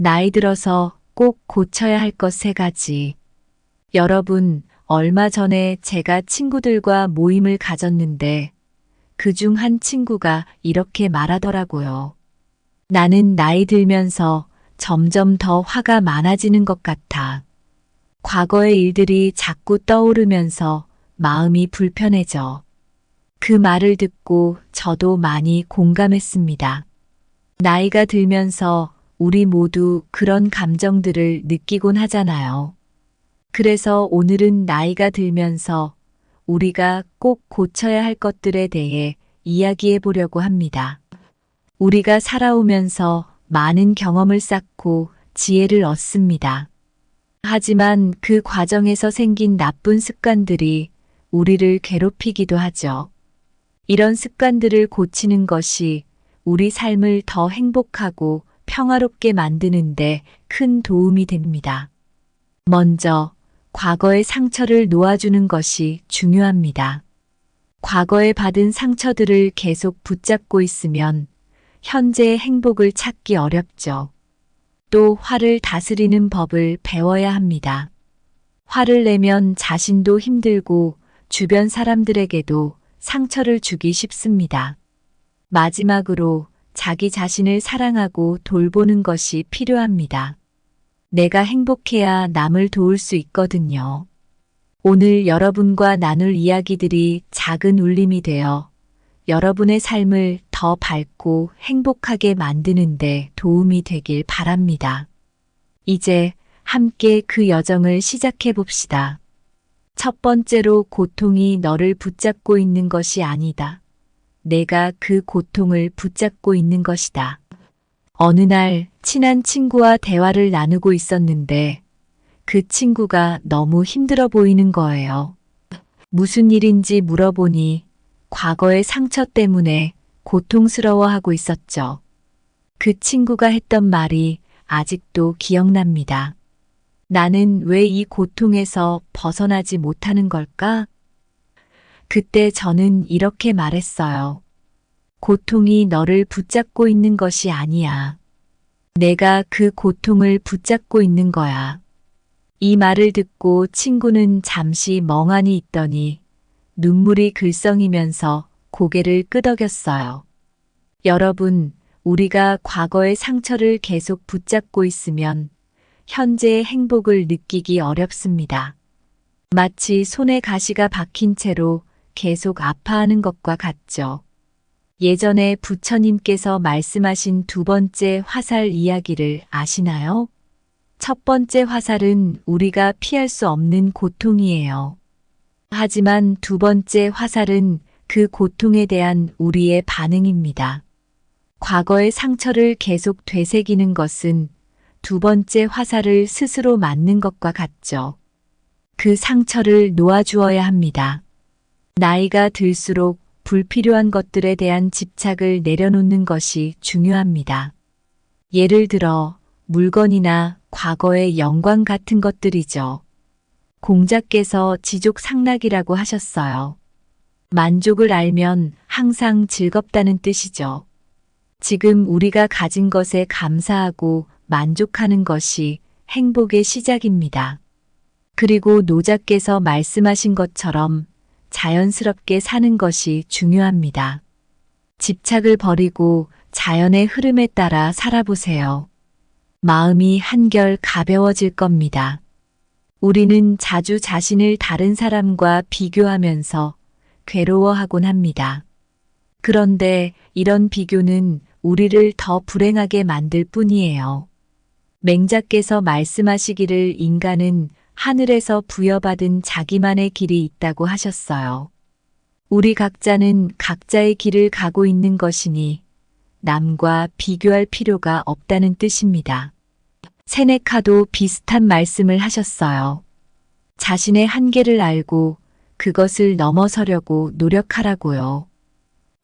나이 들어서 꼭 고쳐야 할 것 3가지. 여러분, 얼마 전에 제가 친구들과 모임을 가졌는데 그중 한 친구가 이렇게 말하더라고요. 나는 나이 들면서 점점 더 화가 많아지는 것 같아. 과거의 일들이 자꾸 떠오르면서 마음이 불편해져. 그 말을 듣고 저도 많이 공감했습니다. 나이가 들면서 우리 모두 그런 감정들을 느끼곤 하잖아요. 그래서 오늘은 나이가 들면서 우리가 꼭 고쳐야 할 것들에 대해 이야기해 보려고 합니다. 우리가 살아오면서 많은 경험을 쌓고 지혜를 얻습니다. 하지만 그 과정에서 생긴 나쁜 습관들이 우리를 괴롭히기도 하죠. 이런 습관들을 고치는 것이 우리 삶을 더 행복하고 평화롭게 만드는데 큰 도움이 됩니다. 먼저, 과거의 상처를 놓아주는 것이 중요합니다. 과거에 받은 상처들을 계속 붙잡고 있으면 현재의 행복을 찾기 어렵죠. 또 화를 다스리는 법을 배워야 합니다. 화를 내면 자신도 힘들고 주변 사람들에게도 상처를 주기 쉽습니다. 마지막으로 자기 자신을 사랑하고 돌보는 것이 필요합니다. 내가 행복해야 남을 도울 수 있거든요. 오늘 여러분과 나눌 이야기들이 작은 울림이 되어 여러분의 삶을 더 밝고 행복하게 만드는데 도움이 되길 바랍니다. 이제 함께 그 여정을 시작해 봅시다. 첫 번째로, 고통이 너를 붙잡고 있는 것이 아니다. 내가 그 고통을 붙잡고 있는 것이다. 어느 날 친한 친구와 대화를 나누고 있었는데 그 친구가 너무 힘들어 보이는 거예요. 무슨 일인지 물어보니 과거의 상처 때문에 고통스러워하고 있었죠. 그 친구가 했던 말이 아직도 기억납니다. 나는 왜 이 고통에서 벗어나지 못하는 걸까? 그때 저는 이렇게 말했어요. 고통이 너를 붙잡고 있는 것이 아니야. 내가 그 고통을 붙잡고 있는 거야. 이 말을 듣고 친구는 잠시 멍하니 있더니 눈물이 글썽이면서 고개를 끄덕였어요. 여러분, 우리가 과거의 상처를 계속 붙잡고 있으면 현재의 행복을 느끼기 어렵습니다. 마치 손에 가시가 박힌 채로 계속 아파하는 것과 같죠. 예전에 부처님께서 말씀하신 2번째 화살 이야기를 아시나요? 첫 번째 화살은 우리가 피할 수 없는 고통이에요. 하지만 2번째 화살은 그 고통에 대한 우리의 반응입니다. 과거의 상처를 계속 되새기는 것은 2번째 화살을 스스로 맞는 것과 같죠. 그 상처를 놓아주어야 합니다. 나이가 들수록 불필요한 것들에 대한 집착을 내려놓는 것이 중요합니다. 예를 들어 물건이나 과거의 영광 같은 것들이죠. 공자께서 지족상락이라고 하셨어요. 만족을 알면 항상 즐겁다는 뜻이죠. 지금 우리가 가진 것에 감사하고 만족하는 것이 행복의 시작입니다. 그리고 노자께서 말씀하신 것처럼 자연스럽게 사는 것이 중요합니다. 집착을 버리고 자연의 흐름에 따라 살아보세요. 마음이 한결 가벼워질 겁니다. 우리는 자주 자신을 다른 사람과 비교하면서 괴로워하곤 합니다. 그런데 이런 비교는 우리를 더 불행하게 만들 뿐이에요. 맹자께서 말씀하시기를 인간은 하늘에서 부여받은 자기만의 길이 있다고 하셨어요. 우리 각자는 각자의 길을 가고 있는 것이니 남과 비교할 필요가 없다는 뜻입니다. 세네카도 비슷한 말씀을 하셨어요. 자신의 한계를 알고 그것을 넘어서려고 노력하라고요.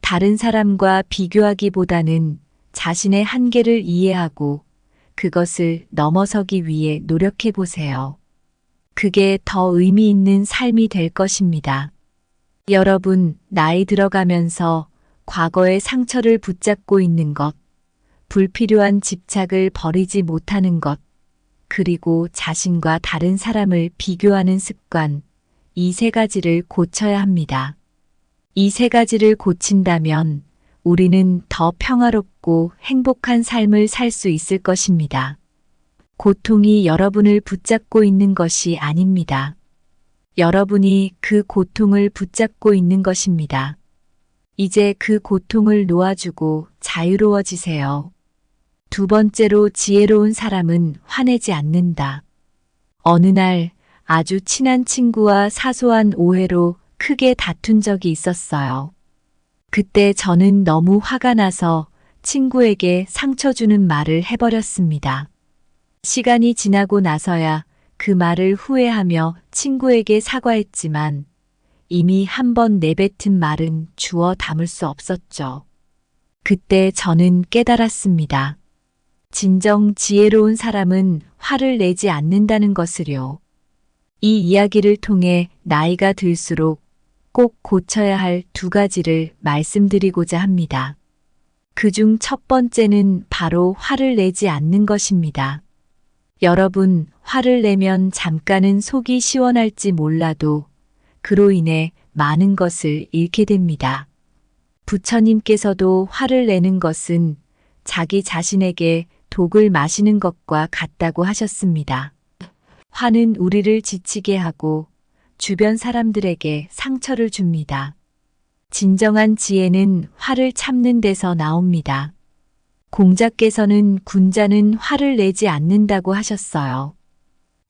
다른 사람과 비교하기보다는 자신의 한계를 이해하고 그것을 넘어서기 위해 노력해 보세요. 그게 더 의미 있는 삶이 될 것입니다. 여러분, 나이 들어가면서 과거의 상처를 붙잡고 있는 것, 불필요한 집착을 버리지 못하는 것, 그리고 자신과 다른 사람을 비교하는 습관, 이 세 가지를 고쳐야 합니다. 이 세 가지를 고친다면 우리는 더 평화롭고 행복한 삶을 살 수 있을 것입니다. 고통이 여러분을 붙잡고 있는 것이 아닙니다. 여러분이 그 고통을 붙잡고 있는 것입니다. 이제 그 고통을 놓아주고 자유로워지세요. 두 번째로 지혜로운 사람은 화내지 않는다. 어느 날 아주 친한 친구와 사소한 오해로 크게 다툰 적이 있었어요. 그때 저는 너무 화가 나서 친구에게 상처 주는 말을 해버렸습니다. 시간이 지나고 나서야 그 말을 후회하며 친구에게 사과했지만 이미 한 번 내뱉은 말은 주워 담을 수 없었죠. 그때 저는 깨달았습니다. 진정 지혜로운 사람은 화를 내지 않는다는 것을요. 이 이야기를 통해 나이가 들수록 꼭 고쳐야 할 두 가지를 말씀드리고자 합니다. 그중 첫 번째는 바로 화를 내지 않는 것입니다. 여러분, 화를 내면 잠깐은 속이 시원할지 몰라도 그로 인해 많은 것을 잃게 됩니다. 부처님께서도 화를 내는 것은 자기 자신에게 독을 마시는 것과 같다고 하셨습니다. 화는 우리를 지치게 하고 주변 사람들에게 상처를 줍니다. 진정한 지혜는 화를 참는 데서 나옵니다. 공자께서는 군자는 화를 내지 않는다고 하셨어요.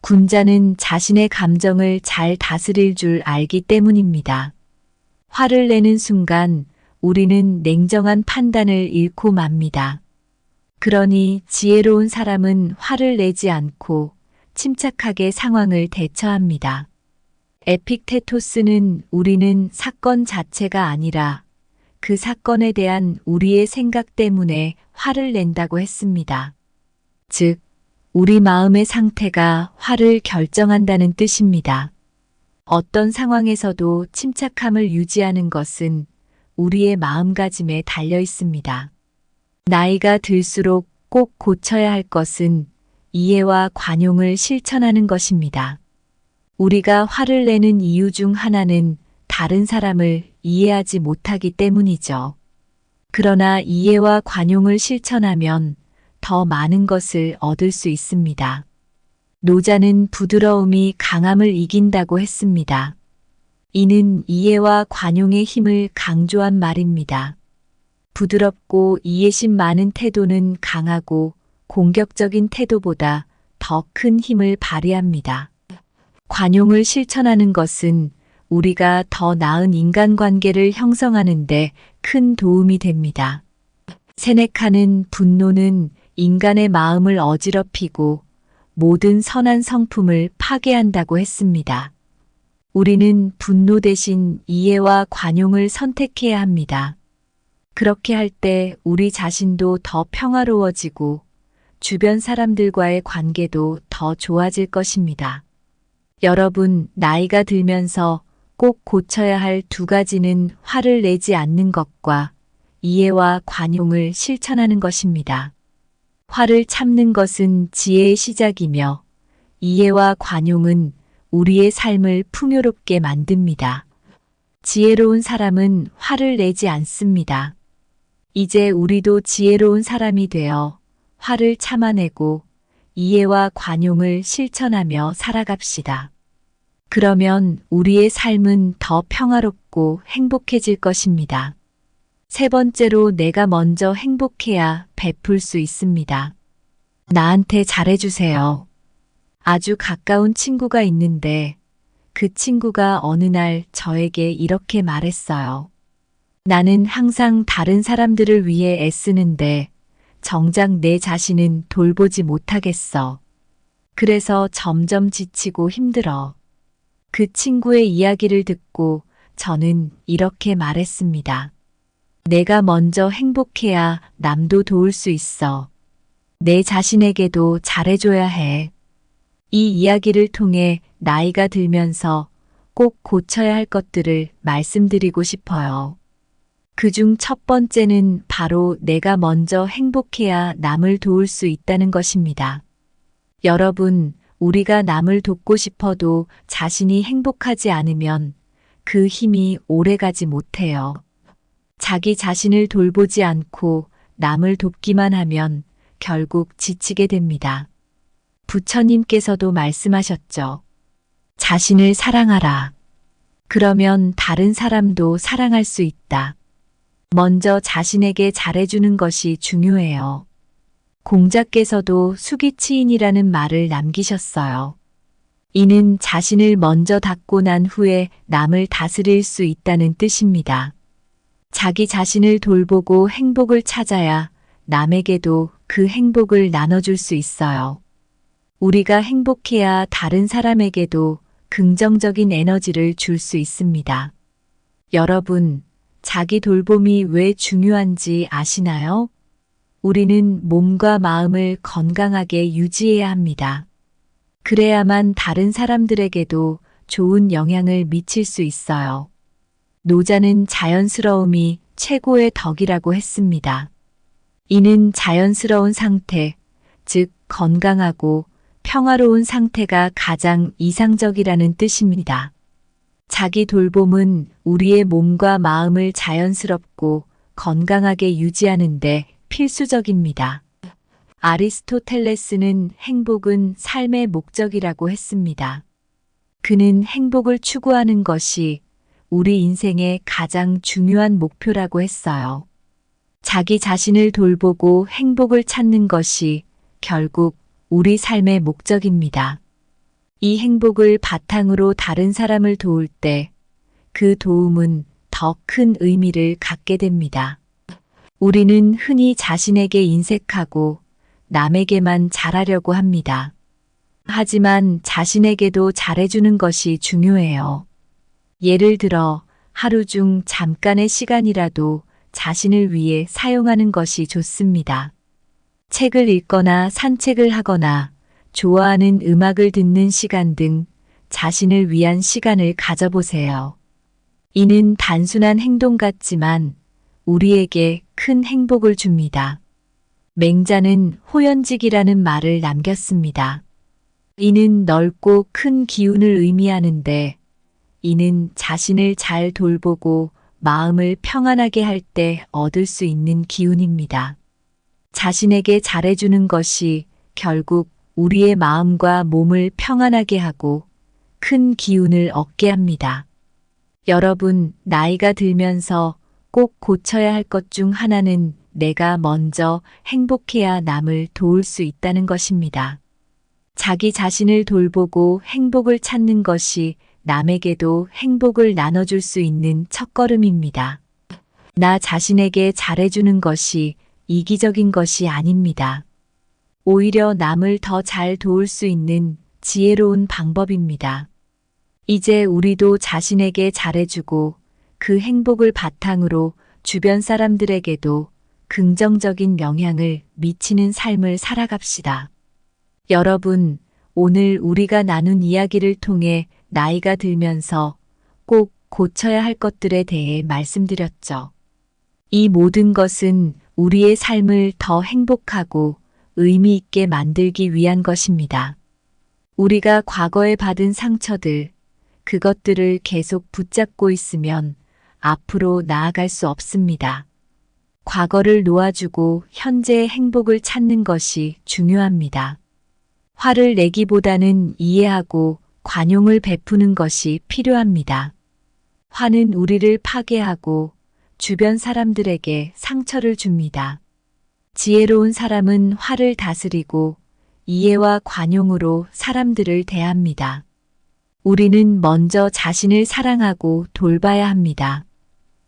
군자는 자신의 감정을 잘 다스릴 줄 알기 때문입니다. 화를 내는 순간 우리는 냉정한 판단을 잃고 맙니다. 그러니 지혜로운 사람은 화를 내지 않고 침착하게 상황을 대처합니다. 에픽테토스는 우리는 사건 자체가 아니라 그 사건에 대한 우리의 생각 때문에 화를 낸다고 했습니다. 즉, 우리 마음의 상태가 화를 결정한다는 뜻입니다. 어떤 상황에서도 침착함을 유지하는 것은 우리의 마음가짐에 달려 있습니다. 나이가 들수록 꼭 고쳐야 할 것은 이해와 관용을 실천하는 것입니다. 우리가 화를 내는 이유 중 하나는 다른 사람을 이해하지 못하기 때문이죠. 그러나 이해와 관용을 실천하면 더 많은 것을 얻을 수 있습니다. 노자는 부드러움이 강함을 이긴다고 했습니다. 이는 이해와 관용의 힘을 강조한 말입니다. 부드럽고 이해심 많은 태도는 강하고 공격적인 태도보다 더 큰 힘을 발휘합니다. 관용을 실천하는 것은 우리가 더 나은 인간관계를 형성하는 데 큰 도움이 됩니다. 세네카는 분노는 인간의 마음을 어지럽히고 모든 선한 성품을 파괴한다고 했습니다. 우리는 분노 대신 이해와 관용을 선택해야 합니다. 그렇게 할 때 우리 자신도 더 평화로워지고 주변 사람들과의 관계도 더 좋아질 것입니다. 여러분, 나이가 들면서 꼭 고쳐야 할 두 가지는 화를 내지 않는 것과 이해와 관용을 실천하는 것입니다. 화를 참는 것은 지혜의 시작이며 이해와 관용은 우리의 삶을 풍요롭게 만듭니다. 지혜로운 사람은 화를 내지 않습니다. 이제 우리도 지혜로운 사람이 되어 화를 참아내고 이해와 관용을 실천하며 살아갑시다. 그러면 우리의 삶은 더 평화롭고 행복해질 것입니다. 세 번째로 내가 먼저 행복해야 베풀 수 있습니다. 나한테 잘해주세요. 아주 가까운 친구가 있는데 그 친구가 어느 날 저에게 이렇게 말했어요. 나는 항상 다른 사람들을 위해 애쓰는데 정작 내 자신은 돌보지 못하겠어. 그래서 점점 지치고 힘들어. 그 친구의 이야기를 듣고 저는 이렇게 말했습니다. 내가 먼저 행복해야 남도 도울 수 있어. 내 자신에게도 잘해줘야 해. 이 이야기를 통해 나이가 들면서 꼭 고쳐야 할 것들을 말씀드리고 싶어요. 그중 첫 번째는 바로 내가 먼저 행복해야 남을 도울 수 있다는 것입니다. 여러분, 우리가 남을 돕고 싶어도 자신이 행복하지 않으면 그 힘이 오래가지 못해요. 자기 자신을 돌보지 않고 남을 돕기만 하면 결국 지치게 됩니다. 부처님께서도 말씀하셨죠. 자신을 사랑하라. 그러면 다른 사람도 사랑할 수 있다. 먼저 자신에게 잘해주는 것이 중요해요. 공자께서도 수기치인이라는 말을 남기셨어요. 이는 자신을 먼저 닦고 난 후에 남을 다스릴 수 있다는 뜻입니다. 자기 자신을 돌보고 행복을 찾아야 남에게도 그 행복을 나눠줄 수 있어요. 우리가 행복해야 다른 사람에게도 긍정적인 에너지를 줄 수 있습니다. 여러분, 자기 돌봄이 왜 중요한지 아시나요? 우리는 몸과 마음을 건강하게 유지해야 합니다. 그래야만 다른 사람들에게도 좋은 영향을 미칠 수 있어요. 노자는 자연스러움이 최고의 덕이라고 했습니다. 이는 자연스러운 상태, 즉 건강하고 평화로운 상태가 가장 이상적이라는 뜻입니다. 자기 돌봄은 우리의 몸과 마음을 자연스럽고 건강하게 유지하는데 필수적입니다. 아리스토텔레스는 행복은 삶의 목적이라고 했습니다. 그는 행복을 추구하는 것이 우리 인생의 가장 중요한 목표라고 했어요. 자기 자신을 돌보고 행복을 찾는 것이 결국 우리 삶의 목적입니다. 이 행복을 바탕으로 다른 사람을 도울 때 그 도움은 더 큰 의미를 갖게 됩니다. 우리는 흔히 자신에게 인색하고 남에게만 잘하려고 합니다. 하지만 자신에게도 잘해주는 것이 중요해요. 예를 들어 하루 중 잠깐의 시간이라도 자신을 위해 사용하는 것이 좋습니다. 책을 읽거나 산책을 하거나 좋아하는 음악을 듣는 시간 등 자신을 위한 시간을 가져보세요. 이는 단순한 행동 같지만 우리에게 큰 행복을 줍니다. 맹자는 호연직이라는 말을 남겼습니다. 이는 넓고 큰 기운을 의미하는데 이는 자신을 잘 돌보고 마음을 평안하게 할 때 얻을 수 있는 기운입니다. 자신에게 잘해주는 것이 결국 우리의 마음과 몸을 평안하게 하고 큰 기운을 얻게 합니다. 여러분, 나이가 들면서 꼭 고쳐야 할 것 중 하나는 내가 먼저 행복해야 남을 도울 수 있다는 것입니다. 자기 자신을 돌보고 행복을 찾는 것이 남에게도 행복을 나눠줄 수 있는 첫걸음입니다. 나 자신에게 잘해주는 것이 이기적인 것이 아닙니다. 오히려 남을 더 잘 도울 수 있는 지혜로운 방법입니다. 이제 우리도 자신에게 잘해주고 그 행복을 바탕으로 주변 사람들에게도 긍정적인 영향을 미치는 삶을 살아갑시다. 여러분, 오늘 우리가 나눈 이야기를 통해 나이가 들면서 꼭 고쳐야 할 것들에 대해 말씀드렸죠. 이 모든 것은 우리의 삶을 더 행복하고 의미 있게 만들기 위한 것입니다. 우리가 과거에 받은 상처들, 그것들을 계속 붙잡고 있으면 앞으로 나아갈 수 없습니다. 과거를 놓아주고 현재의 행복을 찾는 것이 중요합니다. 화를 내기보다는 이해하고 관용을 베푸는 것이 필요합니다. 화는 우리를 파괴하고 주변 사람들에게 상처를 줍니다. 지혜로운 사람은 화를 다스리고 이해와 관용으로 사람들을 대합니다. 우리는 먼저 자신을 사랑하고 돌봐야 합니다.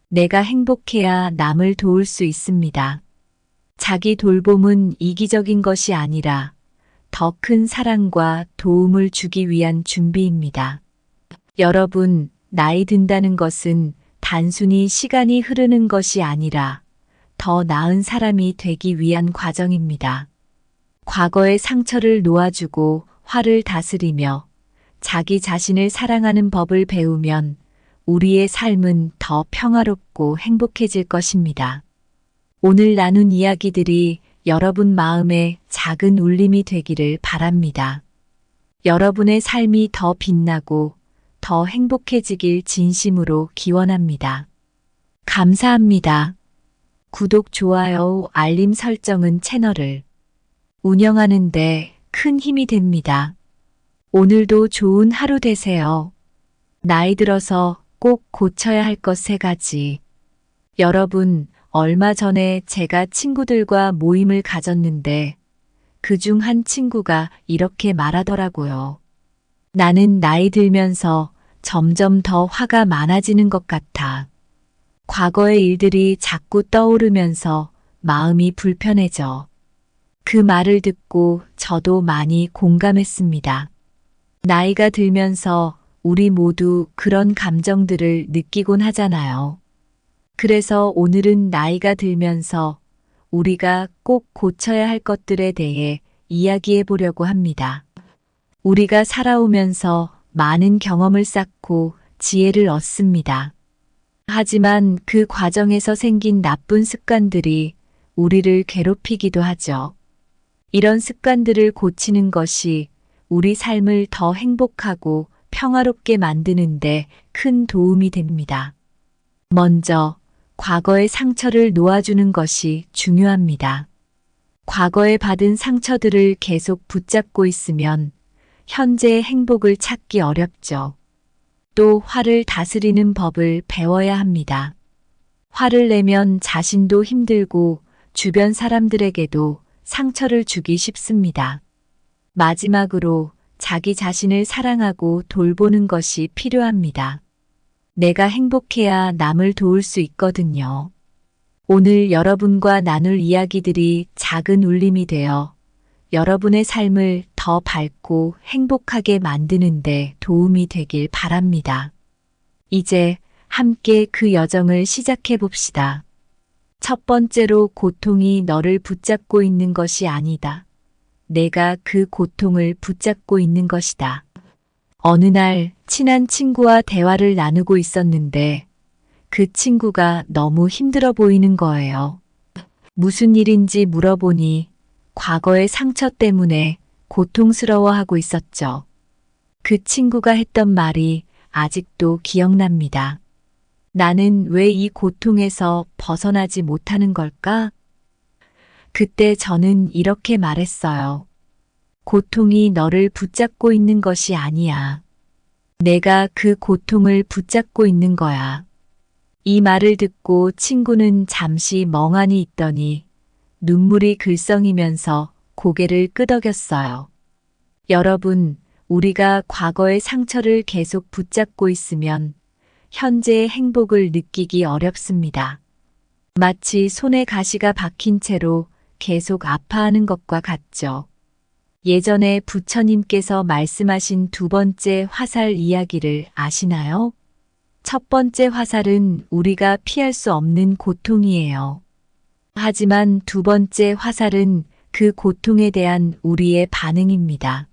내가 행복해야 남을 도울 수 있습니다. 자기 돌봄은 이기적인 것이 아니라 더 큰 사랑과 도움을 주기 위한 준비입니다. 여러분, 나이 든다는 것은 단순히 시간이 흐르는 것이 아니라 더 나은 사람이 되기 위한 과정입니다. 과거의 상처를 놓아주고 화를 다스리며 자기 자신을 사랑하는 법을 배우면 우리의 삶은 더 평화롭고 행복해질 것입니다. 오늘 나눈 이야기들이 여러분 마음에 작은 울림이 되기를 바랍니다. 여러분의 삶이 더 빛나고 더 행복해지길 진심으로 기원합니다. 감사합니다. 구독, 좋아요, 알림 설정은 채널을 운영하는데 큰 힘이 됩니다. 오늘도 좋은 하루 되세요. 나이 들어서 꼭 고쳐야 할 것 3가지. 여러분, 얼마 전에 제가 친구들과 모임을 가졌는데 그중 한 친구가 이렇게 말하더라고요. 나는 나이 들면서 점점 더 화가 많아지는 것 같아. 과거의 일들이 자꾸 떠오르면서 마음이 불편해져. 그 말을 듣고 저도 많이 공감했습니다. 나이가 들면서 우리 모두 그런 감정들을 느끼곤 하잖아요. 그래서 오늘은 나이가 들면서 우리가 꼭 고쳐야 할 것들에 대해 이야기해 보려고 합니다. 우리가 살아오면서 많은 경험을 쌓고 지혜를 얻습니다. 하지만 그 과정에서 생긴 나쁜 습관들이 우리를 괴롭히기도 하죠. 이런 습관들을 고치는 것이 우리 삶을 더 행복하고 평화롭게 만드는데 큰 도움이 됩니다. 먼저, 과거의 상처를 놓아주는 것이 중요합니다. 과거에 받은 상처들을 계속 붙잡고 있으면 현재의 행복을 찾기 어렵죠. 또 화를 다스리는 법을 배워야 합니다. 화를 내면 자신도 힘들고 주변 사람들에게도 상처를 주기 쉽습니다. 마지막으로 자기 자신을 사랑하고 돌보는 것이 필요합니다. 내가 행복해야 남을 도울 수 있거든요. 오늘 여러분과 나눌 이야기들이 작은 울림이 되어 여러분의 삶을 더 밝고 행복하게 만드는데 도움이 되길 바랍니다. 이제 함께 그 여정을 시작해 봅시다. 첫 번째로, 고통이 너를 붙잡고 있는 것이 아니다. 내가 그 고통을 붙잡고 있는 것이다. 어느 날 친한 친구와 대화를 나누고 있었는데 그 친구가 너무 힘들어 보이는 거예요. 무슨 일인지 물어보니 과거의 상처 때문에 고통스러워하고 있었죠. 그 친구가 했던 말이 아직도 기억납니다. 나는 왜 이 고통에서 벗어나지 못하는 걸까? 그때 저는 이렇게 말했어요. 고통이 너를 붙잡고 있는 것이 아니야. 내가 그 고통을 붙잡고 있는 거야. 이 말을 듣고 친구는 잠시 멍하니 있더니 눈물이 글썽이면서 고개를 끄덕였어요. 여러분, 우리가 과거의 상처를 계속 붙잡고 있으면 현재의 행복을 느끼기 어렵습니다. 마치 손에 가시가 박힌 채로 계속 아파하는 것과 같죠. 예전에 부처님께서 말씀하신 2번째 화살 이야기를 아시나요? 첫 번째 화살은 우리가 피할 수 없는 고통이에요. 하지만 2번째 화살은 그 고통에 대한 우리의 반응입니다.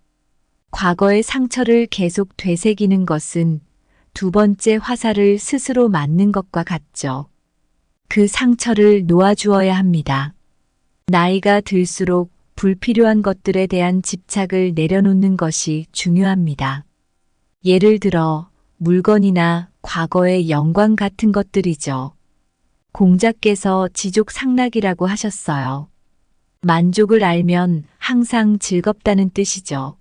과거의 상처를 계속 되새기는 것은 2번째 화살을 스스로 맞는 것과 같죠. 그 상처를 놓아주어야 합니다. 나이가 들수록 불필요한 것들에 대한 집착을 내려놓는 것이 중요합니다. 예를 들어 물건이나 과거의 영광 같은 것들이죠. 공자께서 지족상락이라고 하셨어요. 만족을 알면 항상 즐겁다는 뜻이죠.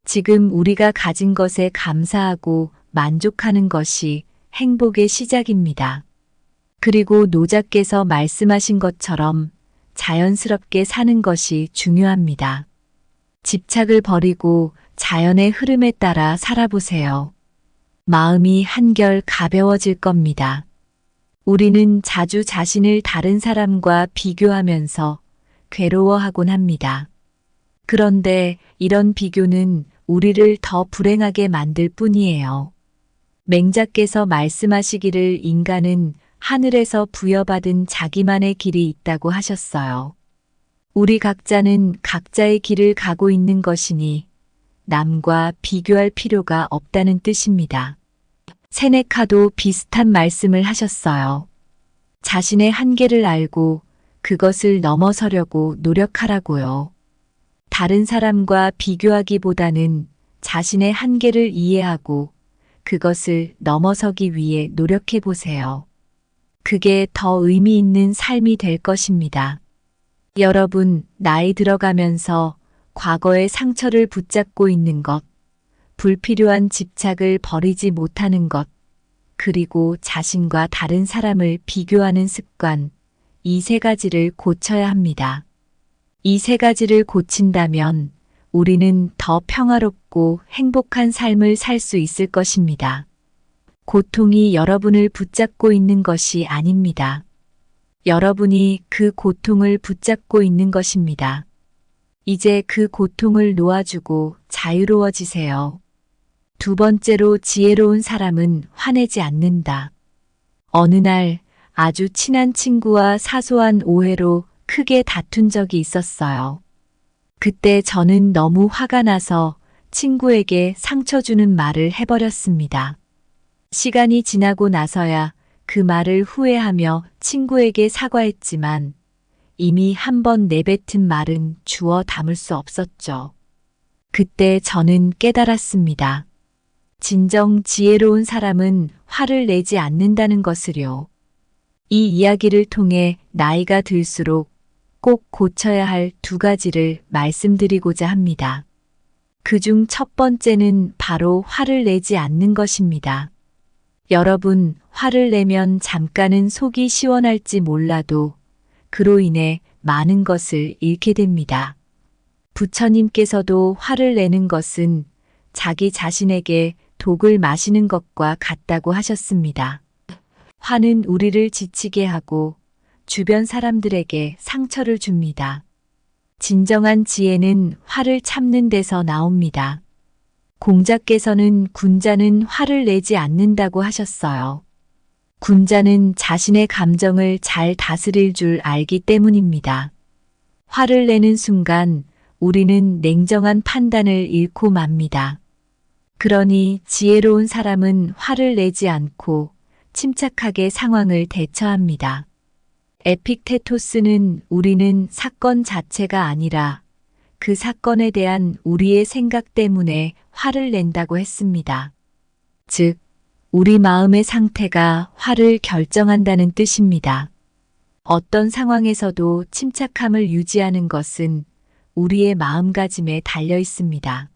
지금 우리가 가진 것에 감사하고 만족하는 것이 행복의 시작입니다. 그리고 노자께서 말씀하신 것처럼 자연스럽게 사는 것이 중요합니다. 집착을 버리고 자연의 흐름에 따라 살아보세요. 마음이 한결 가벼워질 겁니다. 우리는 자주 자신을 다른 사람과 비교하면서 괴로워하곤 합니다. 그런데 이런 비교는 우리를 더 불행하게 만들 뿐이에요. 맹자께서 말씀하시기를 인간은 하늘에서 부여받은 자기만의 길이 있다고 하셨어요. 우리 각자는 각자의 길을 가고 있는 것이니 남과 비교할 필요가 없다는 뜻입니다. 세네카도 비슷한 말씀을 하셨어요. 자신의 한계를 알고 그것을 넘어서려고 노력하라고요. 다른 사람과 비교하기보다는 자신의 한계를 이해하고 그것을 넘어서기 위해 노력해 보세요. 그게 더 의미 있는 삶이 될 것입니다. 여러분, 나이 들어가면서 과거의 상처를 붙잡고 있는 것, 불필요한 집착을 버리지 못하는 것, 그리고 자신과 다른 사람을 비교하는 습관, 이 세 가지를 고쳐야 합니다. 이 세 가지를 고친다면 우리는 더 평화롭고 행복한 삶을 살 수 있을 것입니다. 고통이 여러분을 붙잡고 있는 것이 아닙니다. 여러분이 그 고통을 붙잡고 있는 것입니다. 이제 그 고통을 놓아주고 자유로워지세요. 두 번째로 지혜로운 사람은 화내지 않는다. 어느 날 아주 친한 친구와 사소한 오해로 크게 다툰 적이 있었어요. 그때 저는 너무 화가 나서 친구에게 상처 주는 말을 해버렸습니다. 시간이 지나고 나서야 그 말을 후회하며 친구에게 사과했지만 이미 한 번 내뱉은 말은 주워 담을 수 없었죠. 그때 저는 깨달았습니다. 진정 지혜로운 사람은 화를 내지 않는다는 것을요. 이 이야기를 통해 나이가 들수록 꼭 고쳐야 할 두 가지를 말씀드리고자 합니다. 그중 첫 번째는 바로 화를 내지 않는 것입니다. 여러분, 화를 내면 잠깐은 속이 시원할지 몰라도 그로 인해 많은 것을 잃게 됩니다. 부처님께서도 화를 내는 것은 자기 자신에게 독을 마시는 것과 같다고 하셨습니다. 화는 우리를 지치게 하고 주변 사람들에게 상처를 줍니다. 진정한 지혜는 화를 참는 데서 나옵니다. 공자께서는 군자는 화를 내지 않는다고 하셨어요. 군자는 자신의 감정을 잘 다스릴 줄 알기 때문입니다. 화를 내는 순간 우리는 냉정한 판단을 잃고 맙니다. 그러니 지혜로운 사람은 화를 내지 않고 침착하게 상황을 대처합니다. 에픽테토스는 우리는 사건 자체가 아니라 그 사건에 대한 우리의 생각 때문에 화를 낸다고 했습니다. 즉, 우리 마음의 상태가 화를 결정한다는 뜻입니다. 어떤 상황에서도 침착함을 유지하는 것은 우리의 마음가짐에 달려 있습니다.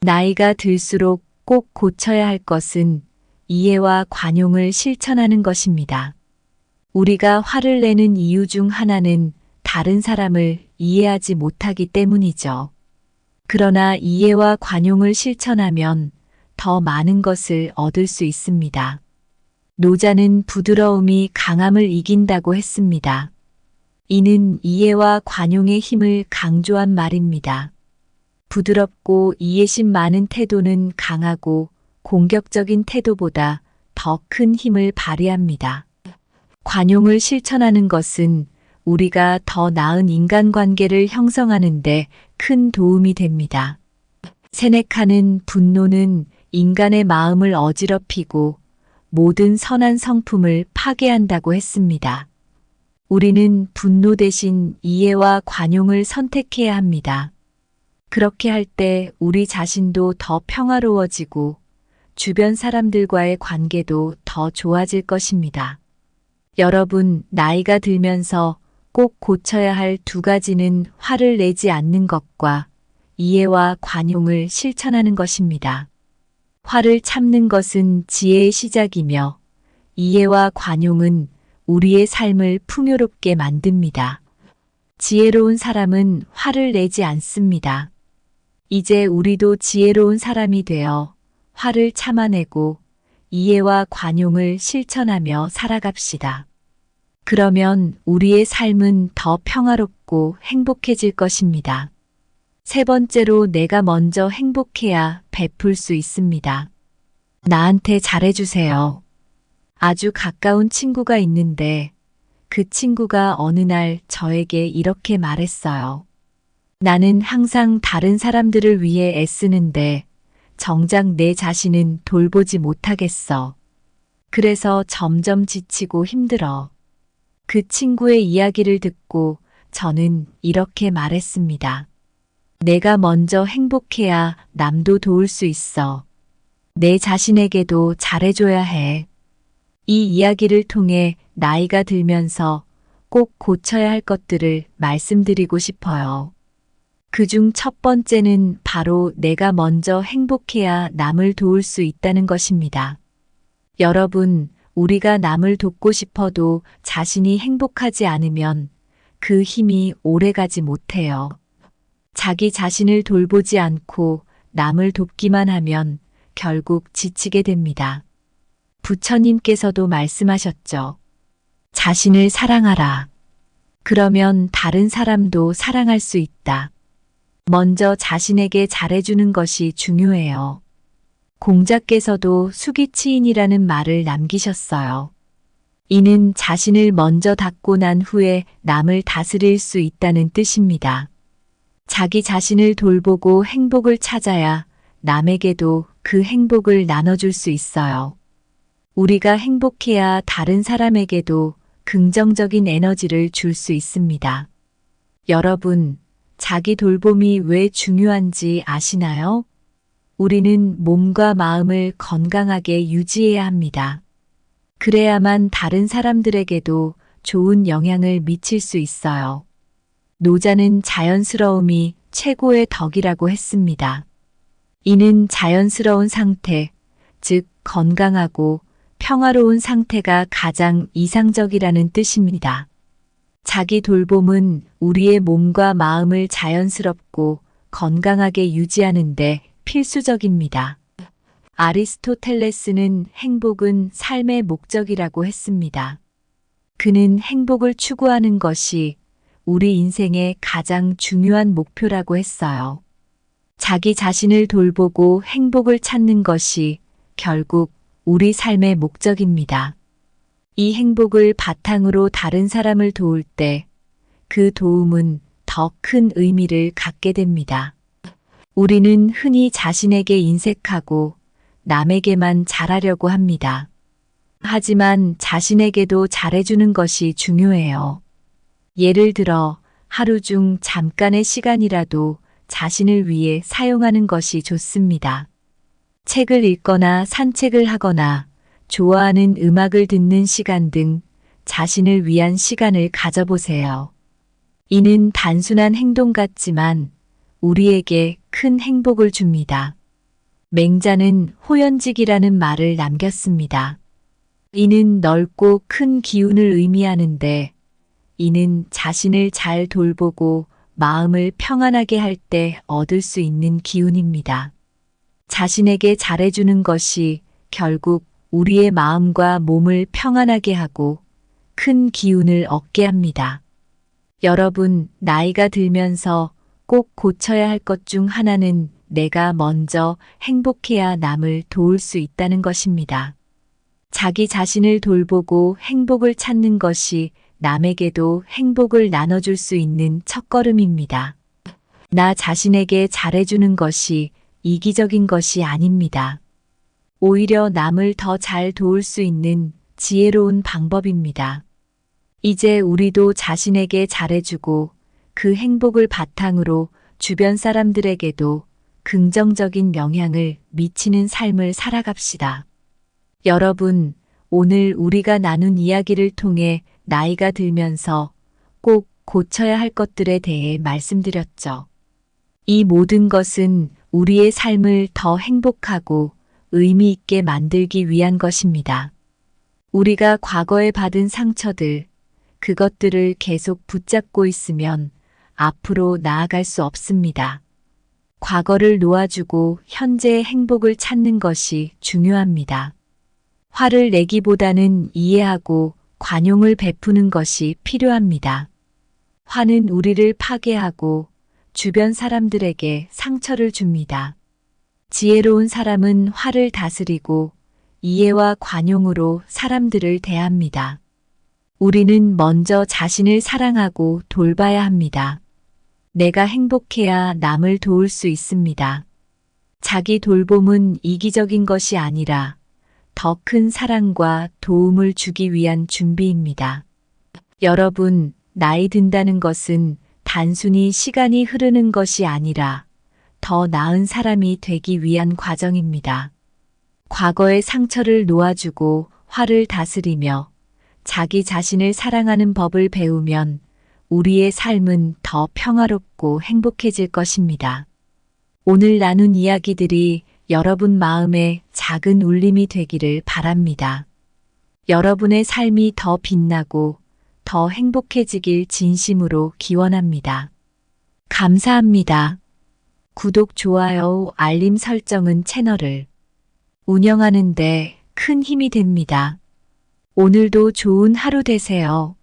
나이가 들수록 꼭 고쳐야 할 것은 이해와 관용을 실천하는 것입니다. 우리가 화를 내는 이유 중 하나는 다른 사람을 이해하지 못하기 때문이죠. 그러나 이해와 관용을 실천하면 더 많은 것을 얻을 수 있습니다. 노자는 부드러움이 강함을 이긴다고 했습니다. 이는 이해와 관용의 힘을 강조한 말입니다. 부드럽고 이해심 많은 태도는 강하고 공격적인 태도보다 더 큰 힘을 발휘합니다. 관용을 실천하는 것은 우리가 더 나은 인간관계를 형성하는 데 큰 도움이 됩니다. 세네카는 분노는 인간의 마음을 어지럽히고 모든 선한 성품을 파괴한다고 했습니다. 우리는 분노 대신 이해와 관용을 선택해야 합니다. 그렇게 할 때 우리 자신도 더 평화로워지고 주변 사람들과의 관계도 더 좋아질 것입니다. 여러분, 나이가 들면서 꼭 고쳐야 할 두 가지는 화를 내지 않는 것과 이해와 관용을 실천하는 것입니다. 화를 참는 것은 지혜의 시작이며 이해와 관용은 우리의 삶을 풍요롭게 만듭니다. 지혜로운 사람은 화를 내지 않습니다. 이제 우리도 지혜로운 사람이 되어 화를 참아내고 이해와 관용을 실천하며 살아갑시다. 그러면 우리의 삶은 더 평화롭고 행복해질 것입니다. 세 번째로 내가 먼저 행복해야 베풀 수 있습니다. 나한테 잘해주세요. 아주 가까운 친구가 있는데 그 친구가 어느 날 저에게 이렇게 말했어요. 나는 항상 다른 사람들을 위해 애쓰는데 정작 내 자신은 돌보지 못하겠어. 그래서 점점 지치고 힘들어. 그 친구의 이야기를 듣고 저는 이렇게 말했습니다. 내가 먼저 행복해야 남도 도울 수 있어. 내 자신에게도 잘해줘야 해. 이 이야기를 통해 나이가 들면서 꼭 고쳐야 할 것들을 말씀드리고 싶어요. 그중 첫 번째는 바로 내가 먼저 행복해야 남을 도울 수 있다는 것입니다. 여러분, 우리가 남을 돕고 싶어도 자신이 행복하지 않으면 그 힘이 오래가지 못해요. 자기 자신을 돌보지 않고 남을 돕기만 하면 결국 지치게 됩니다. 부처님께서도 말씀하셨죠. 자신을 사랑하라. 그러면 다른 사람도 사랑할 수 있다. 먼저 자신에게 잘해주는 것이 중요해요. 공자께서도 수기치인이라는 말을 남기셨어요. 이는 자신을 먼저 닦고 난 후에 남을 다스릴 수 있다는 뜻입니다. 자기 자신을 돌보고 행복을 찾아야 남에게도 그 행복을 나눠줄 수 있어요. 우리가 행복해야 다른 사람에게도 긍정적인 에너지를 줄 수 있습니다. 여러분, 자기 돌봄이 왜 중요한지 아시나요? 우리는 몸과 마음을 건강하게 유지해야 합니다. 그래야만 다른 사람들에게도 좋은 영향을 미칠 수 있어요. 노자는 자연스러움이 최고의 덕이라고 했습니다. 이는 자연스러운 상태, 즉 건강하고 평화로운 상태가 가장 이상적이라는 뜻입니다. 자기 돌봄은 우리의 몸과 마음을 자연스럽고 건강하게 유지하는데 필수적입니다. 아리스토텔레스는 행복은 삶의 목적이라고 했습니다. 그는 행복을 추구하는 것이 우리 인생의 가장 중요한 목표라고 했어요. 자기 자신을 돌보고 행복을 찾는 것이 결국 우리 삶의 목적입니다. 이 행복을 바탕으로 다른 사람을 도울 때 그 도움은 더 큰 의미를 갖게 됩니다. 우리는 흔히 자신에게 인색하고 남에게만 잘하려고 합니다. 하지만 자신에게도 잘해주는 것이 중요해요. 예를 들어 하루 중 잠깐의 시간이라도 자신을 위해 사용하는 것이 좋습니다. 책을 읽거나 산책을 하거나 좋아하는 음악을 듣는 시간 등 자신을 위한 시간을 가져보세요. 이는 단순한 행동 같지만 우리에게 큰 행복을 줍니다. 맹자는 호연직이라는 말을 남겼습니다. 이는 넓고 큰 기운을 의미하는데 이는 자신을 잘 돌보고 마음을 평안하게 할 때 얻을 수 있는 기운입니다. 자신에게 잘해주는 것이 결국 우리의 마음과 몸을 평안하게 하고 큰 기운을 얻게 합니다. 여러분, 나이가 들면서 꼭 고쳐야 할 것 중 하나는 내가 먼저 행복해야 남을 도울 수 있다는 것입니다. 자기 자신을 돌보고 행복을 찾는 것이 남에게도 행복을 나눠줄 수 있는 첫걸음입니다. 나 자신에게 잘해주는 것이 이기적인 것이 아닙니다. 오히려 남을 더 잘 도울 수 있는 지혜로운 방법입니다. 이제 우리도 자신에게 잘해주고 그 행복을 바탕으로 주변 사람들에게도 긍정적인 영향을 미치는 삶을 살아갑시다. 여러분, 오늘 우리가 나눈 이야기를 통해 나이가 들면서 꼭 고쳐야 할 것들에 대해 말씀드렸죠. 이 모든 것은 우리의 삶을 더 행복하고 의미 있게 만들기 위한 것입니다. 우리가 과거에 받은 상처들, 그것들을 계속 붙잡고 있으면 앞으로 나아갈 수 없습니다. 과거를 놓아주고 현재의 행복을 찾는 것이 중요합니다. 화를 내기보다는 이해하고 관용을 베푸는 것이 필요합니다. 화는 우리를 파괴하고 주변 사람들에게 상처를 줍니다. 지혜로운 사람은 화를 다스리고 이해와 관용으로 사람들을 대합니다. 우리는 먼저 자신을 사랑하고 돌봐야 합니다. 내가 행복해야 남을 도울 수 있습니다. 자기 돌봄은 이기적인 것이 아니라 더 큰 사랑과 도움을 주기 위한 준비입니다. 여러분, 나이 든다는 것은 단순히 시간이 흐르는 것이 아니라 더 나은 사람이 되기 위한 과정입니다. 과거의 상처를 놓아주고 화를 다스리며 자기 자신을 사랑하는 법을 배우면 우리의 삶은 더 평화롭고 행복해질 것입니다. 오늘 나눈 이야기들이 여러분 마음에 작은 울림이 되기를 바랍니다. 여러분의 삶이 더 빛나고 더 행복해지길 진심으로 기원합니다. 감사합니다. 구독, 좋아요, 알림 설정은 채널을 운영하는 데 큰 힘이 됩니다. 오늘도 좋은 하루 되세요.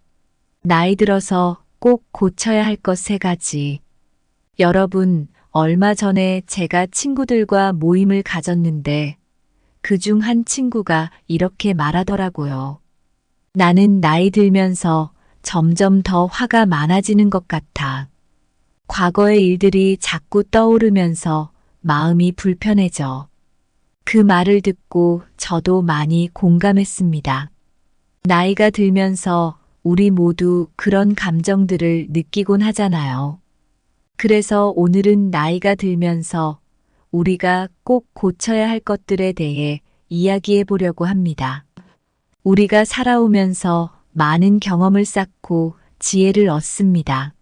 나이 들어서 꼭 고쳐야 할 것 3가지. 여러분, 얼마 전에 제가 친구들과 모임을 가졌는데 그중 한 친구가 이렇게 말하더라고요. 나는 나이 들면서 점점 더 화가 많아지는 것 같아. 과거의 일들이 자꾸 떠오르면서 마음이 불편해져. 그 말을 듣고 저도 많이 공감했습니다. 나이가 들면서 우리 모두 그런 감정들을 느끼곤 하잖아요. 그래서 오늘은 나이가 들면서 우리가 꼭 고쳐야 할 것들에 대해 이야기해 보려고 합니다. 우리가 살아오면서 많은 경험을 쌓고 지혜를 얻습니다.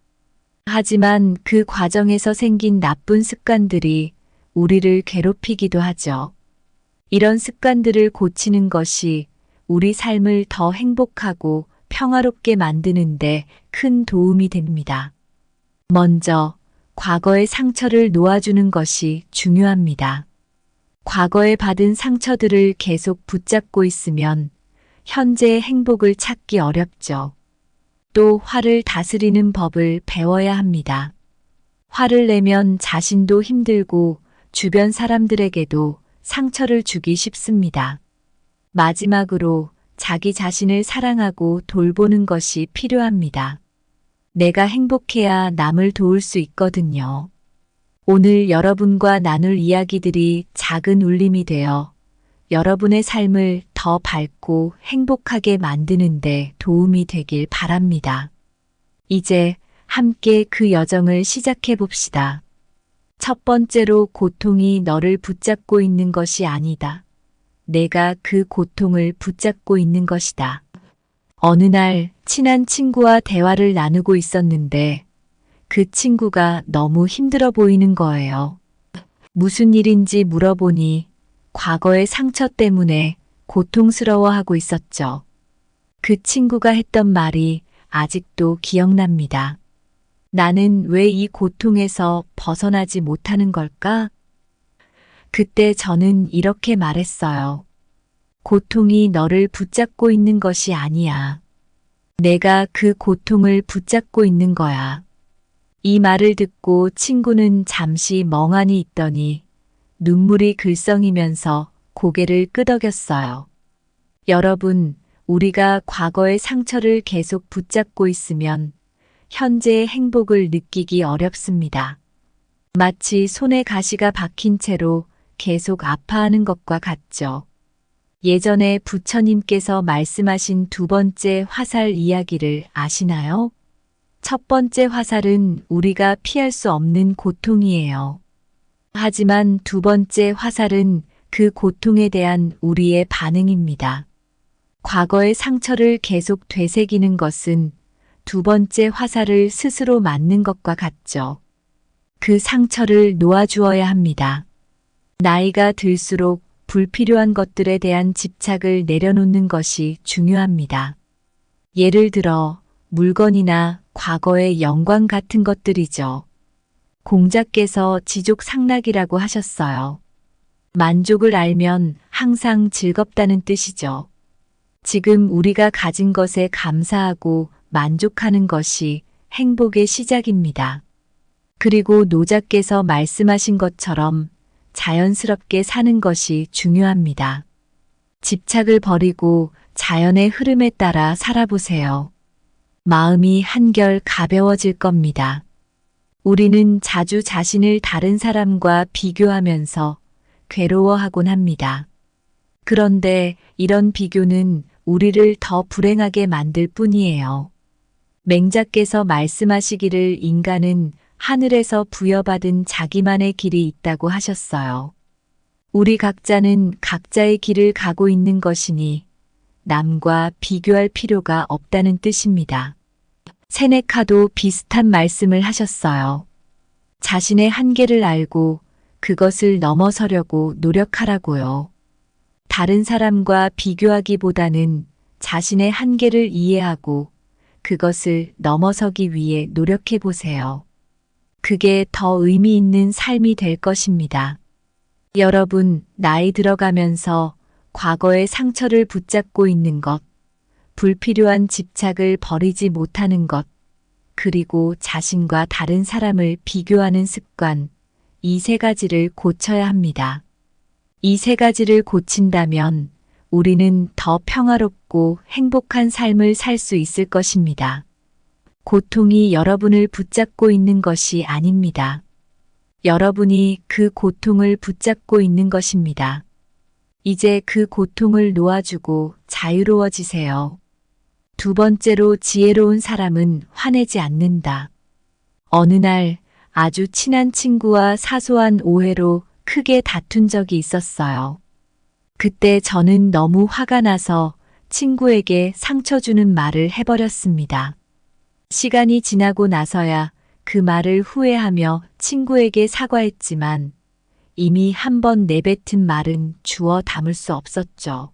하지만 그 과정에서 생긴 나쁜 습관들이 우리를 괴롭히기도 하죠. 이런 습관들을 고치는 것이 우리 삶을 더 행복하고 평화롭게 만드는데 큰 도움이 됩니다. 먼저, 과거의 상처를 놓아주는 것이 중요합니다. 과거에 받은 상처들을 계속 붙잡고 있으면 현재의 행복을 찾기 어렵죠. 또 화를 다스리는 법을 배워야 합니다. 화를 내면 자신도 힘들고 주변 사람들에게도 상처를 주기 쉽습니다. 마지막으로 자기 자신을 사랑하고 돌보는 것이 필요합니다. 내가 행복해야 남을 도울 수 있거든요. 오늘 여러분과 나눌 이야기들이 작은 울림이 되어 여러분의 삶을 더 밝고 행복하게 만드는데 도움이 되길 바랍니다. 이제 함께 그 여정을 시작해 봅시다. 첫 번째로, 고통이 너를 붙잡고 있는 것이 아니다. 내가 그 고통을 붙잡고 있는 것이다. 어느 날 친한 친구와 대화를 나누고 있었는데 그 친구가 너무 힘들어 보이는 거예요. 무슨 일인지 물어보니 과거의 상처 때문에 고통스러워하고 있었죠. 그 친구가 했던 말이 아직도 기억납니다. 나는 왜 이 고통에서 벗어나지 못하는 걸까? 그때 저는 이렇게 말했어요. 고통이 너를 붙잡고 있는 것이 아니야. 내가 그 고통을 붙잡고 있는 거야. 이 말을 듣고 친구는 잠시 멍하니 있더니 눈물이 글썽이면서 고개를 끄덕였어요. 여러분, 우리가 과거의 상처를 계속 붙잡고 있으면 현재의 행복을 느끼기 어렵습니다. 마치 손에 가시가 박힌 채로 계속 아파하는 것과 같죠. 예전에 부처님께서 말씀하신 2번째 화살 이야기를 아시나요? 첫 번째 화살은 우리가 피할 수 없는 고통이에요. 하지만 2번째 화살은 그 고통에 대한 우리의 반응입니다. 과거의 상처를 계속 되새기는 것은 2번째 화살을 스스로 맞는 것과 같죠. 그 상처를 놓아주어야 합니다. 나이가 들수록 불필요한 것들에 대한 집착을 내려놓는 것이 중요합니다. 예를 들어 물건이나 과거의 영광 같은 것들이죠. 공자께서 지족상락이라고 하셨어요. 만족을 알면 항상 즐겁다는 뜻이죠. 지금 우리가 가진 것에 감사하고 만족하는 것이 행복의 시작입니다. 그리고 노자께서 말씀하신 것처럼 자연스럽게 사는 것이 중요합니다. 집착을 버리고 자연의 흐름에 따라 살아보세요. 마음이 한결 가벼워질 겁니다. 우리는 자주 자신을 다른 사람과 비교하면서 괴로워하곤 합니다. 그런데 이런 비교는 우리를 더 불행하게 만들 뿐이에요. 맹자께서 말씀하시기를 인간은 하늘에서 부여받은 자기만의 길이 있다고 하셨어요. 우리 각자는 각자의 길을 가고 있는 것이니 남과 비교할 필요가 없다는 뜻입니다. 세네카도 비슷한 말씀을 하셨어요. 자신의 한계를 알고 그것을 넘어서려고 노력하라고요. 다른 사람과 비교하기보다는 자신의 한계를 이해하고 그것을 넘어서기 위해 노력해 보세요. 그게 더 의미 있는 삶이 될 것입니다. 여러분, 나이 들어가면서 과거의 상처를 붙잡고 있는 것, 불필요한 집착을 버리지 못하는 것, 그리고 자신과 다른 사람을 비교하는 습관, 이 세 가지를 고쳐야 합니다. 이 세 가지를 고친다면 우리는 더 평화롭고 행복한 삶을 살 수 있을 것입니다. 고통이 여러분을 붙잡고 있는 것이 아닙니다. 여러분이 그 고통을 붙잡고 있는 것입니다. 이제 그 고통을 놓아주고 자유로워지세요. 두 번째로 지혜로운 사람은 화내지 않는다. 어느 날 아주 친한 친구와 사소한 오해로 크게 다툰 적이 있었어요. 그때 저는 너무 화가 나서 친구에게 상처 주는 말을 해버렸습니다. 시간이 지나고 나서야 그 말을 후회하며 친구에게 사과했지만 이미 한 번 내뱉은 말은 주워 담을 수 없었죠.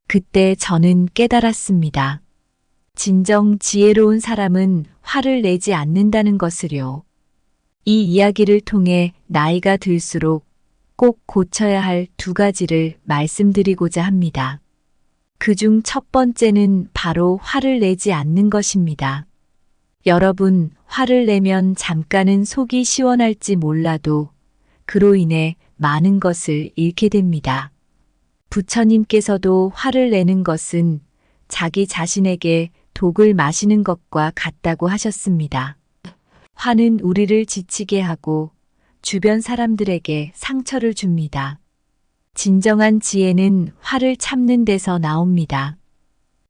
그때 저는 깨달았습니다. 진정 지혜로운 사람은 화를 내지 않는다는 것을요. 이 이야기를 통해 나이가 들수록 꼭 고쳐야 할 두 가지를 말씀드리고자 합니다. 그중 첫 번째는 바로 화를 내지 않는 것입니다. 여러분, 화를 내면 잠깐은 속이 시원할지 몰라도 그로 인해 많은 것을 잃게 됩니다. 부처님께서도 화를 내는 것은 자기 자신에게 독을 마시는 것과 같다고 하셨습니다. 화는 우리를 지치게 하고 주변 사람들에게 상처를 줍니다. 진정한 지혜는 화를 참는 데서 나옵니다.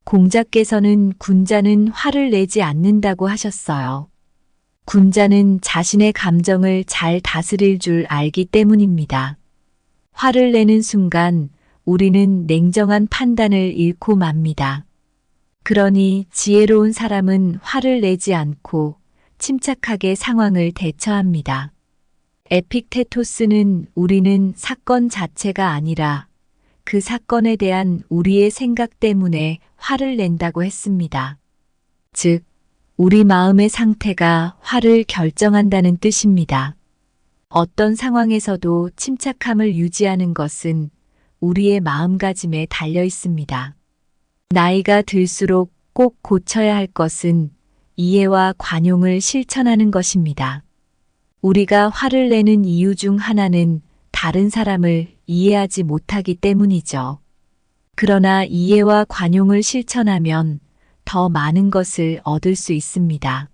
공자께서는 군자는 화를 내지 않는다고 하셨어요. 군자는 자신의 감정을 잘 다스릴 줄 알기 때문입니다. 화를 내는 순간 우리는 냉정한 판단을 잃고 맙니다. 그러니 지혜로운 사람은 화를 내지 않고 침착하게 상황을 대처합니다. 에픽테토스는 우리는 사건 자체가 아니라 그 사건에 대한 우리의 생각 때문에 화를 낸다고 했습니다. 즉, 우리 마음의 상태가 화를 결정한다는 뜻입니다. 어떤 상황에서도 침착함을 유지하는 것은 우리의 마음가짐에 달려 있습니다. 나이가 들수록 꼭 고쳐야 할 것은 이해와 관용을 실천하는 것입니다. 우리가 화를 내는 이유 중 하나는 다른 사람을 이해하지 못하기 때문이죠. 그러나 이해와 관용을 실천하면 더 많은 것을 얻을 수 있습니다.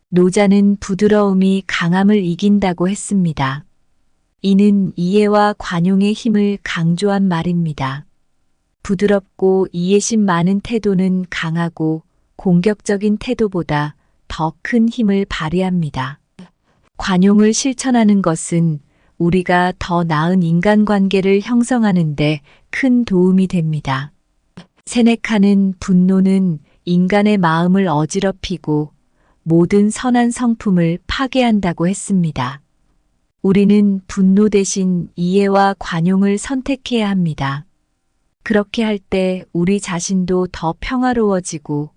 노자는 부드러움이 강함을 이긴다고 했습니다. 이는 이해와 관용의 힘을 강조한 말입니다. 부드럽고 이해심 많은 태도는 강하고 공격적인 태도보다 더 큰 힘을 발휘합니다. 관용을 실천하는 것은 우리가 더 나은 인간관계를 형성하는 데 큰 도움이 됩니다. 세네카는 분노는 인간의 마음을 어지럽히고 모든 선한 성품을 파괴한다고 했습니다. 우리는 분노 대신 이해와 관용을 선택해야 합니다. 그렇게 할 때 우리 자신도 더 평화로워지고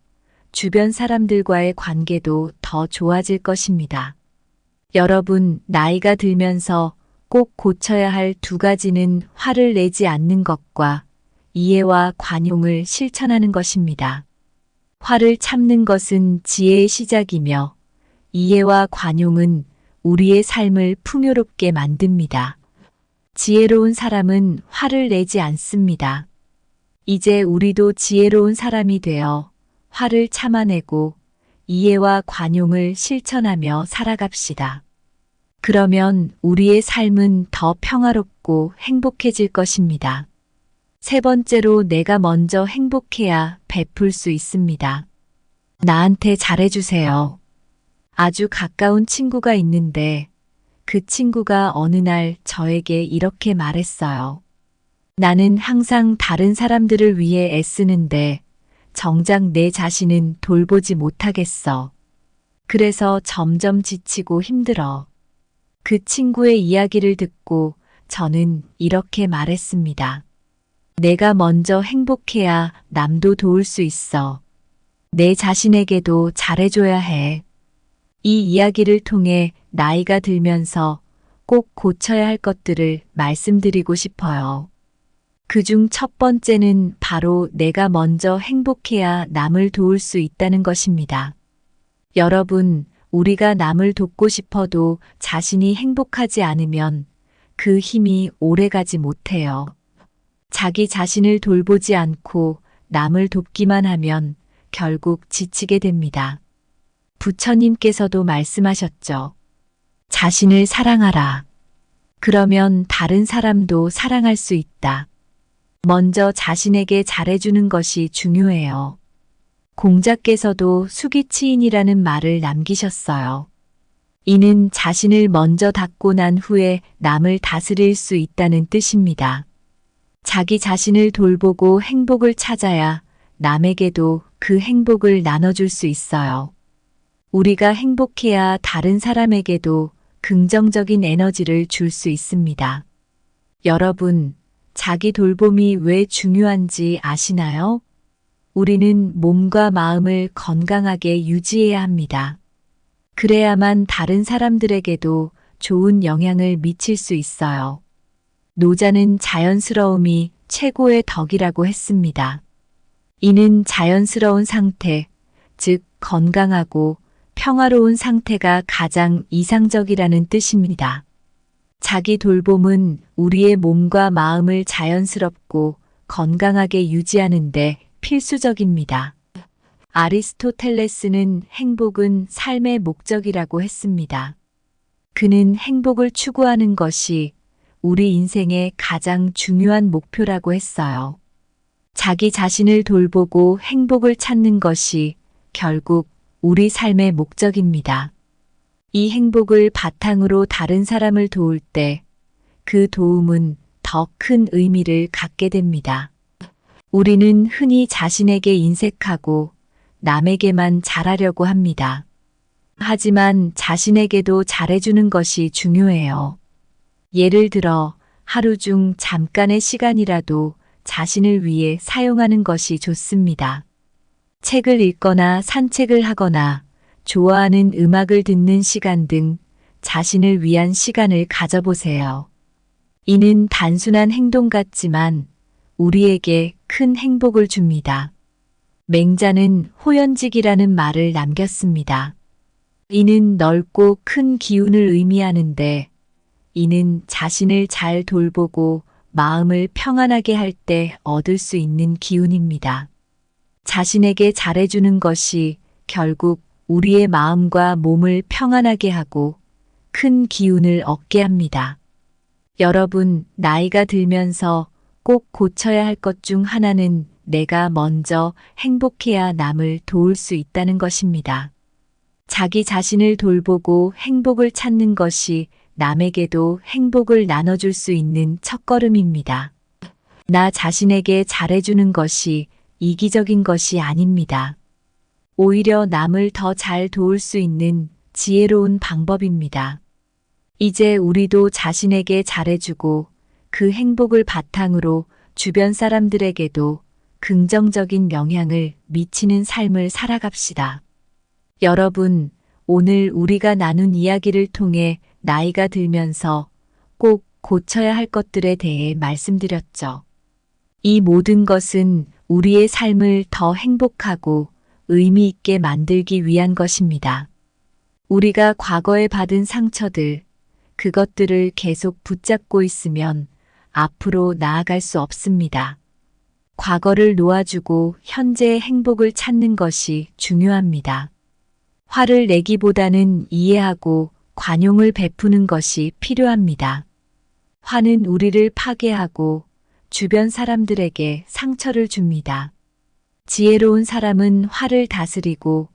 주변 사람들과의 관계도 더 좋아질 것입니다. 여러분, 나이가 들면서 꼭 고쳐야 할 두 가지는 화를 내지 않는 것과 이해와 관용을 실천하는 것입니다. 화를 참는 것은 지혜의 시작이며 이해와 관용은 우리의 삶을 풍요롭게 만듭니다. 지혜로운 사람은 화를 내지 않습니다. 이제 우리도 지혜로운 사람이 되어 화를 참아내고 이해와 관용을 실천하며 살아갑시다. 그러면 우리의 삶은 더 평화롭고 행복해질 것입니다. 세 번째로 내가 먼저 행복해야 베풀 수 있습니다. 나한테 잘해주세요. 아주 가까운 친구가 있는데 그 친구가 어느 날 저에게 이렇게 말했어요. 나는 항상 다른 사람들을 위해 애쓰는데 정작 내 자신은 돌보지 못하겠어. 그래서 점점 지치고 힘들어. 그 친구의 이야기를 듣고 저는 이렇게 말했습니다. 내가 먼저 행복해야 남도 도울 수 있어. 내 자신에게도 잘해줘야 해. 이 이야기를 통해 나이가 들면서 꼭 고쳐야 할 것들을 말씀드리고 싶어요. 그중 첫 번째는 바로 내가 먼저 행복해야 남을 도울 수 있다는 것입니다. 여러분, 우리가 남을 돕고 싶어도 자신이 행복하지 않으면 그 힘이 오래가지 못해요. 자기 자신을 돌보지 않고 남을 돕기만 하면 결국 지치게 됩니다. 부처님께서도 말씀하셨죠. 자신을 사랑하라. 그러면 다른 사람도 사랑할 수 있다. 먼저 자신에게 잘해주는 것이 중요해요. 공자께서도 수기치인이라는 말을 남기셨어요. 이는 자신을 먼저 닦고 난 후에 남을 다스릴 수 있다는 뜻입니다. 자기 자신을 돌보고 행복을 찾아야 남에게도 그 행복을 나눠줄 수 있어요. 우리가 행복해야 다른 사람에게도 긍정적인 에너지를 줄 수 있습니다. 여러분, 자기 돌봄이 왜 중요한지 아시나요? 우리는 몸과 마음을 건강하게 유지해야 합니다. 그래야만 다른 사람들에게도 좋은 영향을 미칠 수 있어요. 노자는 자연스러움이 최고의 덕이라고 했습니다. 이는 자연스러운 상태, 즉 건강하고 평화로운 상태가 가장 이상적이라는 뜻입니다. 자기 돌봄은 우리의 몸과 마음을 자연스럽고 건강하게 유지하는 데 필수적입니다. 아리스토텔레스는 행복은 삶의 목적이라고 했습니다. 그는 행복을 추구하는 것이 우리 인생의 가장 중요한 목표라고 했어요. 자기 자신을 돌보고 행복을 찾는 것이 결국 우리 삶의 목적입니다. 이 행복을 바탕으로 다른 사람을 도울 때 그 도움은 더 큰 의미를 갖게 됩니다. 우리는 흔히 자신에게 인색하고 남에게만 잘하려고 합니다. 하지만 자신에게도 잘해주는 것이 중요해요. 예를 들어 하루 중 잠깐의 시간이라도 자신을 위해 사용하는 것이 좋습니다. 책을 읽거나 산책을 하거나 좋아하는 음악을 듣는 시간 등 자신을 위한 시간을 가져보세요. 이는 단순한 행동 같지만 우리에게 큰 행복을 줍니다. 맹자는 호연직이라는 말을 남겼습니다. 이는 넓고 큰 기운을 의미하는데 이는 자신을 잘 돌보고 마음을 평안하게 할 때 얻을 수 있는 기운입니다. 자신에게 잘해주는 것이 결국 우리의 마음과 몸을 평안하게 하고 큰 기운을 얻게 합니다. 여러분, 나이가 들면서 꼭 고쳐야 할 것 중 하나는 내가 먼저 행복해야 남을 도울 수 있다는 것입니다. 자기 자신을 돌보고 행복을 찾는 것이 남에게도 행복을 나눠줄 수 있는 첫걸음입니다. 나 자신에게 잘해주는 것이 이기적인 것이 아닙니다. 오히려 남을 더 잘 도울 수 있는 지혜로운 방법입니다. 이제 우리도 자신에게 잘해주고 그 행복을 바탕으로 주변 사람들에게도 긍정적인 영향을 미치는 삶을 살아갑시다. 여러분, 오늘 우리가 나눈 이야기를 통해 나이가 들면서 꼭 고쳐야 할 것들에 대해 말씀드렸죠. 이 모든 것은 우리의 삶을 더 행복하고 의미 있게 만들기 위한 것입니다. 우리가 과거에 받은 상처들, 그것들을 계속 붙잡고 있으면 앞으로 나아갈 수 없습니다. 과거를 놓아주고 현재의 행복을 찾는 것이 중요합니다. 화를 내기보다는 이해하고 관용을 베푸는 것이 필요합니다. 화는 우리를 파괴하고 주변 사람들에게 상처를 줍니다. 지혜로운 사람은 화를 다스리고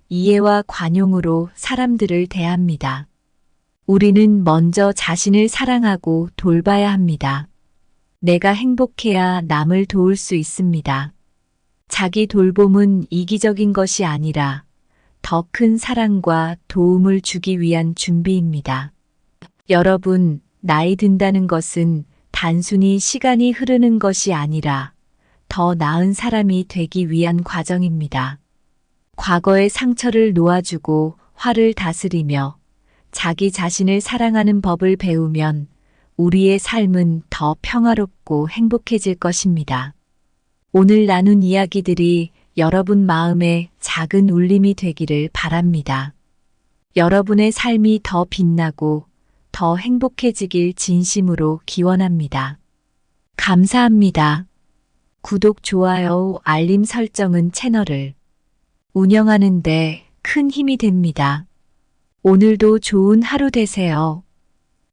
이해와 관용으로 사람들을 대합니다. 우리는 먼저 자신을 사랑하고 돌봐야 합니다. 내가 행복해야 남을 도울 수 있습니다. 자기 돌봄은 이기적인 것이 아니라 더 큰 사랑과 도움을 주기 위한 준비입니다. 여러분, 나이 든다는 것은 단순히 시간이 흐르는 것이 아니라 더 나은 사람이 되기 위한 과정입니다. 과거의 상처를 놓아주고 화를 다스리며 자기 자신을 사랑하는 법을 배우면 우리의 삶은 더 평화롭고 행복해질 것입니다. 오늘 나눈 이야기들이 여러분 마음에 작은 울림이 되기를 바랍니다. 여러분의 삶이 더 빛나고 더 행복해지길 진심으로 기원합니다. 감사합니다. 구독, 좋아요, 알림 설정은 채널을 운영하는 데 큰 힘이 됩니다. 오늘도 좋은 하루 되세요.